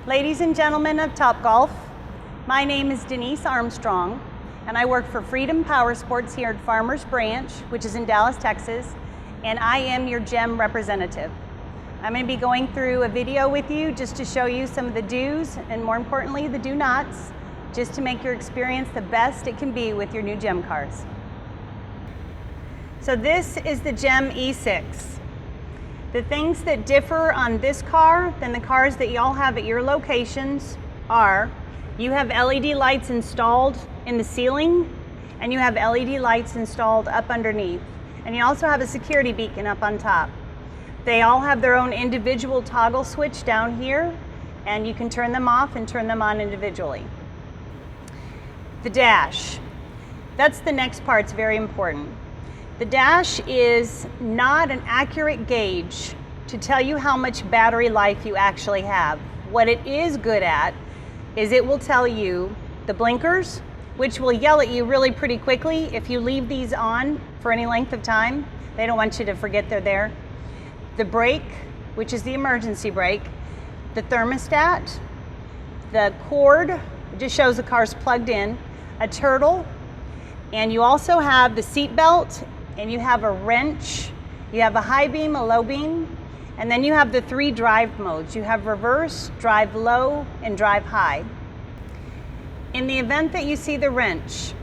Ladies and gentlemen of Topgolf, my name is Denise Armstrong, and I work for Freedom Powersports here at Farmers Branch, which is in Dallas, Texas, and I am your GEM representative. I'm going to be going through a video with you just to show you some of the do's and, more importantly, the do-nots, just to make your experience the best it can be with your new GEM cars. So this is the GEM E6. The things that differ on this car than the cars that y'all have at your locations are you have LED lights installed in the ceiling, and you have LED lights installed up underneath. And you also have a security beacon up on top. They all have their own individual toggle switch down here, and you can turn them off and turn them on individually. The dash. That's the next part. It's very important. The dash is not an accurate gauge to tell you how much battery life you actually have. What it is good at is it will tell you the blinkers, which will yell at you really pretty quickly if you leave these on for any length of time. They don't want you to forget they're there. The brake, which is the emergency brake, the thermostat, the cord, it just shows the car's plugged in, a turtle, and you also have the seat belt, and you have a wrench, you have a high beam, a low beam, and then you have the 3 drive modes. You have reverse, drive low, and drive high. In the event that you see the wrench,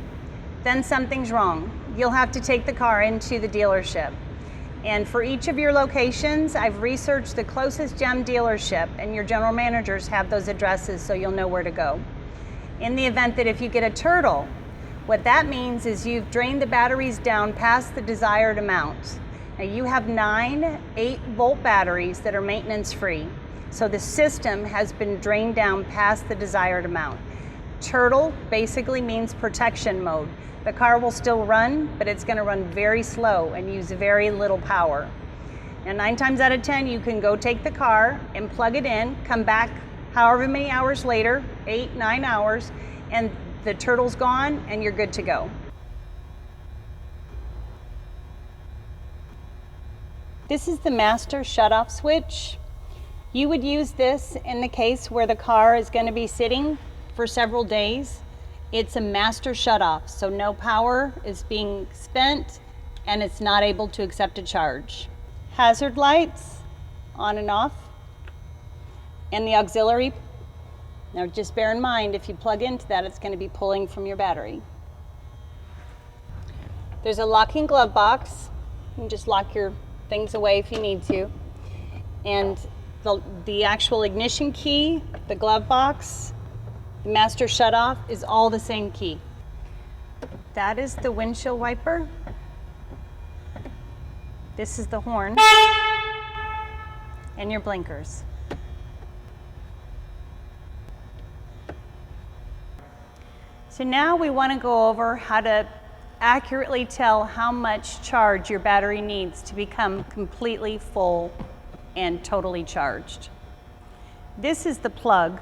then something's wrong. You'll have to take the car into the dealership. And for each of your locations, I've researched the closest GEM dealership, and your general managers have those addresses so you'll know where to go. In the event that if you get a turtle, what that means is you've drained the batteries down past the desired amount. Now you have 9 8-volt batteries that are maintenance free. So the system has been drained down past the desired amount. Turtle basically means protection mode. The car will still run, but it's going to run very slow and use very little power. And 9 times out of 10, you can go take the car and plug it in, come back however many hours later, 8, 9 hours, and the turtle's gone and you're good to go. This is the master shutoff switch. You would use this in the case where the car is going to be sitting for several days. It's a master shutoff, so no power is being spent and it's not able to accept a charge. Hazard lights, on and off, and the auxiliary. Now just bear in mind, if you plug into that, it's going to be pulling from your battery. There's a locking glove box. You can just lock your things away if you need to. And the actual ignition key, the glove box, the master shutoff is all the same key. That is the windshield wiper. This is the horn. And your blinkers. So now we want to go over how to accurately tell how much charge your battery needs to become completely full and totally charged. This is the plug,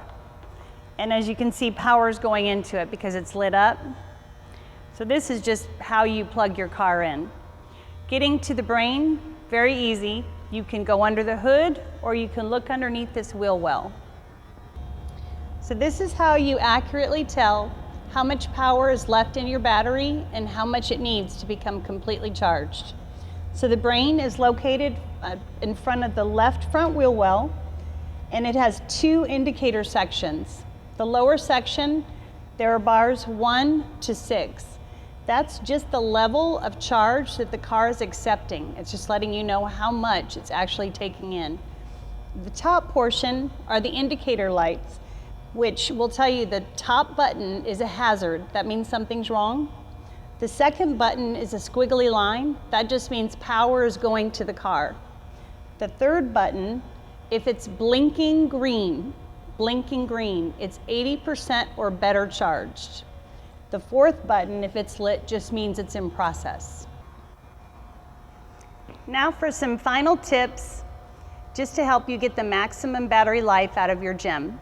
and as you can see, power is going into it because it's lit up. So this is just how you plug your car in. Getting to the brain, very easy. You can go under the hood or you can look underneath this wheel well. So this is how you accurately tell how much power is left in your battery and how much it needs to become completely charged. So the brain is located in front of the left front wheel well, and it has 2 indicator sections. The lower section, there are bars 1 to 6. That's just the level of charge that the car is accepting. It's just letting you know how much it's actually taking in. The top portion are the indicator lights, which will tell you the top button is a hazard. That means something's wrong. The second button is a squiggly line. That just means power is going to the car. The third button, if it's blinking green, it's 80% or better charged. The fourth button, if it's lit, just means it's in process. Now for some final tips, just to help you get the maximum battery life out of your GEM.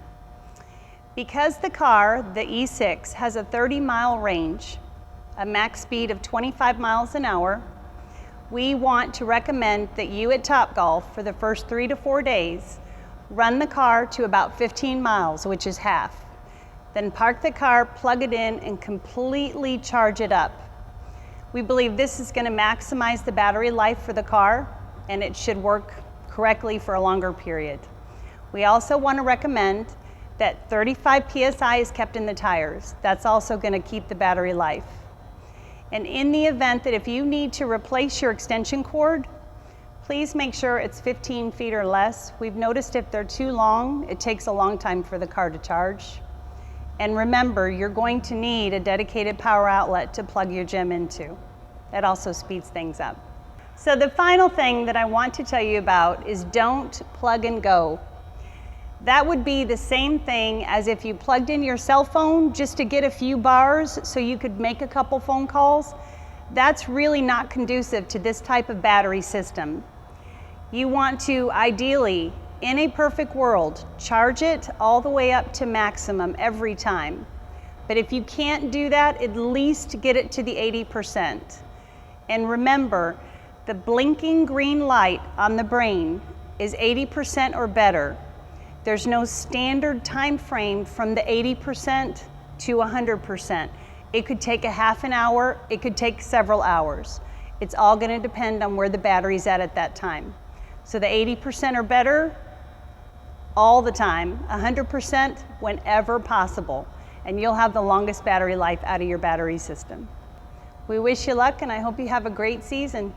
Because the car, the E6, has a 30-mile range, a max speed of 25 miles an hour, we want to recommend that you at Topgolf for the first 3 to 4 days run the car to about 15 miles, which is half. Then park the car, plug it in, and completely charge it up. We believe this is going to maximize the battery life for the car, and it should work correctly for a longer period. We also want to recommend that 35 psi is kept in the tires. That's also going to keep the battery life. And in the event that if you need to replace your extension cord, please make sure it's 15 feet or less. We've noticed if they're too long, it takes a long time for the car to charge. And remember, you're going to need a dedicated power outlet to plug your GEM into. That also speeds things up. So the final thing that I want to tell you about is don't plug and go. That would be the same thing as if you plugged in your cell phone just to get a few bars so you could make a couple phone calls. That's really not conducive to this type of battery system. You want to ideally, in a perfect world, charge it all the way up to maximum every time. But if you can't do that, at least get it to the 80%. And remember, the blinking green light on the brain is 80% or better. There's no standard time frame from the 80% to 100%. It could take a half an hour, it could take several hours. It's all going to depend on where the battery's at that time. So the 80% or better, all the time, 100% whenever possible, and you'll have the longest battery life out of your battery system. We wish you luck, and I hope you have a great season.